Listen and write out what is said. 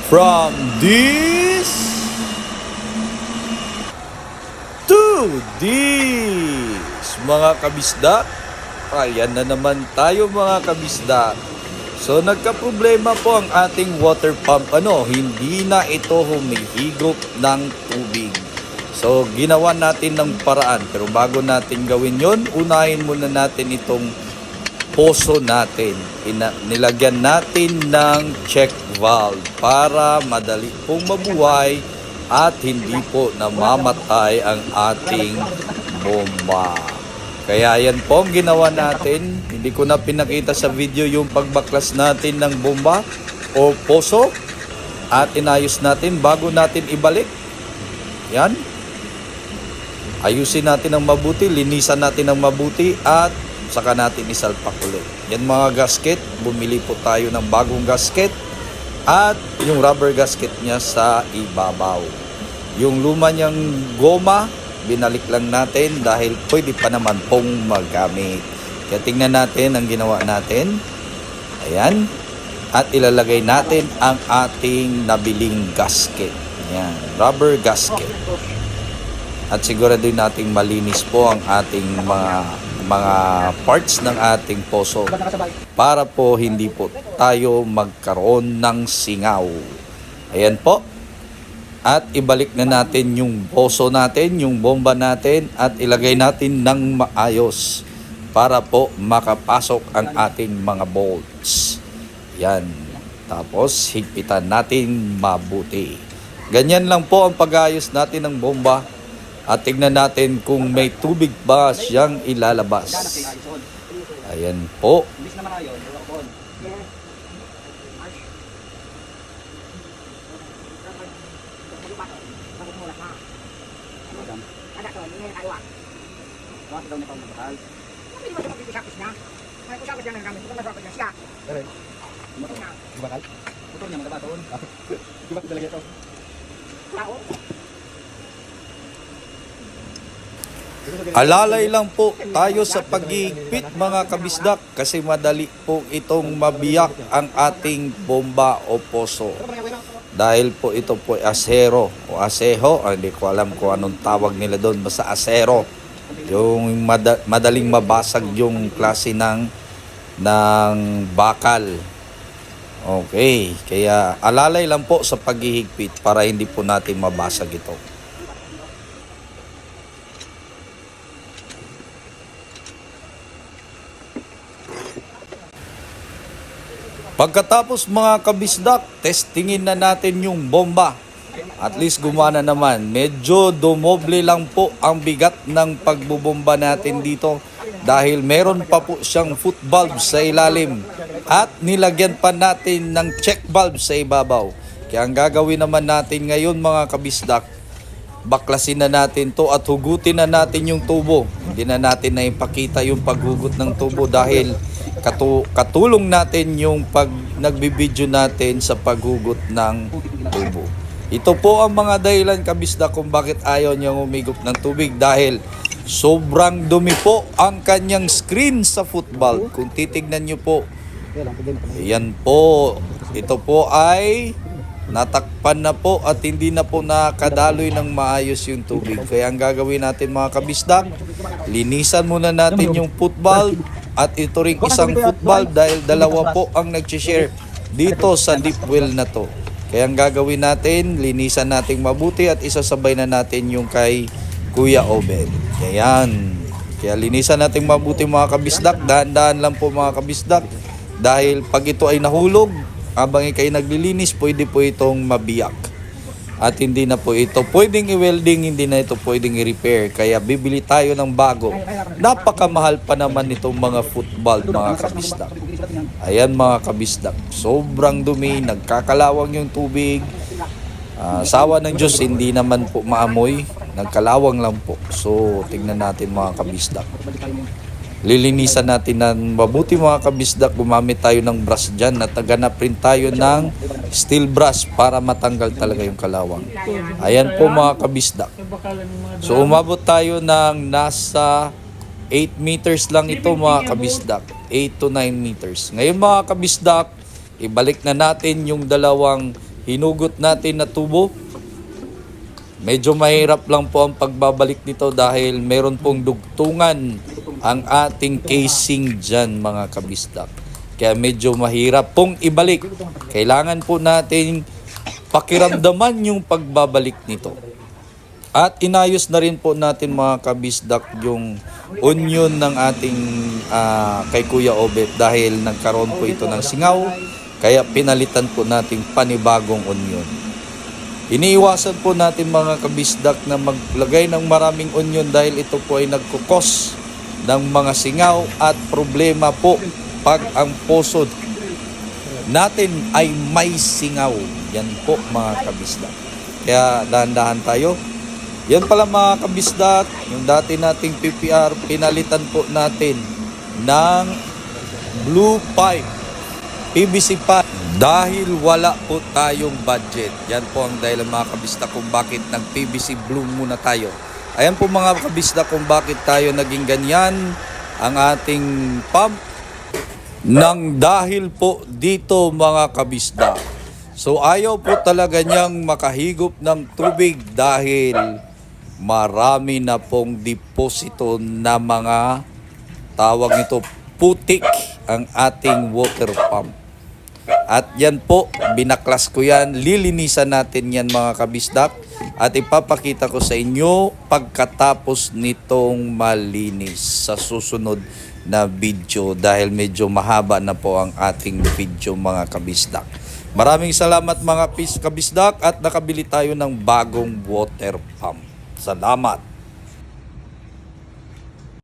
From this to this, mga kabisda. Ayan na naman tayo mga kabisda. So nagka-problema po ang ating water pump. Hindi na ito humihigop ng tubig. So ginawa natin ng paraan. Pero bago natin gawin yon, unahin muna natin itong poso natin. Nilagyan natin ng check valve para madali pong mabuhay at hindi po namamatay ang ating bomba. Kaya yan po ang ginawa natin. Hindi ko na pinakita sa video yung pagbaklas natin ng bomba o poso at inayos natin bago natin ibalik. Yan. Ayusin natin ng mabuti, linisan natin ng mabuti at saka natin isalpak ulit. Yan mga gasket, bumili po tayo ng bagong gasket at yung rubber gasket niya sa ibabaw. Yung luma niyang goma, binalik lang natin dahil pwede pa naman pong magamit. Kaya tingnan natin ang ginawa natin. Ayan. At ilalagay natin ang ating nabiling gasket. Ayan, rubber gasket. At siguraduhin nating malinis po ang ating mga parts ng ating poso para po hindi po tayo magkaroon ng singaw. Ayan po. At ibalik na natin yung poso natin, yung bomba natin at ilagay natin ng maayos para po makapasok ang ating mga bolts. Yan. Tapos higpitan natin mabuti. Ganyan lang po ang pag-ayos natin ng bomba. At tignan natin kung may tubig ba siyang ilalabas. Ayan po. Alalay lang po tayo sa paghihigpit mga kabisdak kasi madali po itong mabiyak ang ating bomba o poso. Dahil po ito po asero o aseho, hindi ko alam kung anong tawag nila doon, basta asero. Yung madaling mabasag yung klase ng bakal. Okay, kaya alalay lang po sa paghihigpit para hindi po natin mabasag ito. Pagkatapos mga kabisdak, testingin na natin yung bomba. At least gumana naman. Medyo dumoble lang po ang bigat ng pagbubomba natin dito dahil meron pa po siyang foot valve sa ilalim at nilagyan pa natin ng check valve sa ibabaw. Kaya ang gagawin naman natin ngayon mga kabisdak, baklasin na natin to at hugutin na natin yung tubo. Hindi na natin na ipakita yung paghugot ng tubo dahil katulong natin yung pag nagbibideo natin sa paghugot ng tubo. Ito po ang mga dahilan kabisda kung bakit ayaw niyang umigop ng tubig dahil sobrang dumi po ang kanyang screen sa football. Kung titignan niyo po, yan po, ito po ay natakpan na po at hindi na po nakadaloy ng maayos yung tubig. Kaya ang gagawin natin mga kabisda, linisan muna natin yung football. At ito ring isang foot valve dahil dalawa po ang nag-share dito sa deep well na to. Kaya ang gagawin natin, linisan natin mabuti at isasabay na natin yung kay Kuya Obed. Ayan. Kaya linisan natin mabuti mga kabisdak. Dahan-dahan lang po mga kabisdak. Dahil pag ito ay nahulog, habang ikay naglilinis, pwede po itong mabiyak. At hindi na po ito pwedeng i-welding, hindi na ito pwedeng i-repair. Kaya bibili tayo ng bago. Napakamahal pa naman itong mga foot valve mga kabisdak. Ayan mga kabisdak. Sobrang dumi, nagkakalawang yung tubig. Sawa ng Diyos, hindi naman po maamoy. Nagkalawang lang po. So, tingnan natin mga kabisdak. Lilinisan natin ng mabuti mga kabisdak. Gumamit tayo ng brush dyan at naganap rin tayo ng steel brush para matanggal talaga yung kalawang. Ayan po mga kabisdak. So umabot tayo ng nasa 8 meters lang ito mga kabisdak. 8 to 9 meters. Ngayon mga kabisdak, ibalik na natin yung dalawang hinugot natin na tubo. Medyo mahirap lang po ang pagbabalik nito dahil meron pong dugtungan ang ating casing dyan mga kabisdak. Kaya medyo mahirap pong ibalik. Kailangan po natin pakiramdaman yung pagbabalik nito. At inayos na rin po natin mga kabisdak yung onion ng ating kay Kuya Obet dahil nagkaroon po ito ng singaw. Kaya pinalitan po natin panibagong onion. Iniiwasan po natin mga kabisdak na maglagay ng maraming onion dahil ito po ay nagkukos ng mga singaw at problema po pag ang puso natin ay may singaw. Yan po mga kabisdak. Kaya dahan-dahan tayo. Yan pala mga kabisdak, yung dati nating PPR, pinalitan po natin ng blue pipe, PVC pipe. Dahil wala po tayong budget. Yan po ang dahilan mga kabisdak kung bakit nag-PVC blue muna tayo. Ayan po mga kabisdak kung bakit tayo naging ganyan ang ating pump. Nang dahil po dito mga kabisdak. So ayaw po talaga niyang makahigop ng tubig dahil marami na pong deposito na mga tawag nito putik ang ating water pump. At yan po, binaklas ko yan, lilinisan natin yan mga kabisdak at ipapakita ko sa inyo pagkatapos nitong malinis sa susunod na video dahil medyo mahaba na po ang ating video mga kabisdak. Maraming salamat mga kabisdak at nakabili tayo ng bagong water pump. Salamat!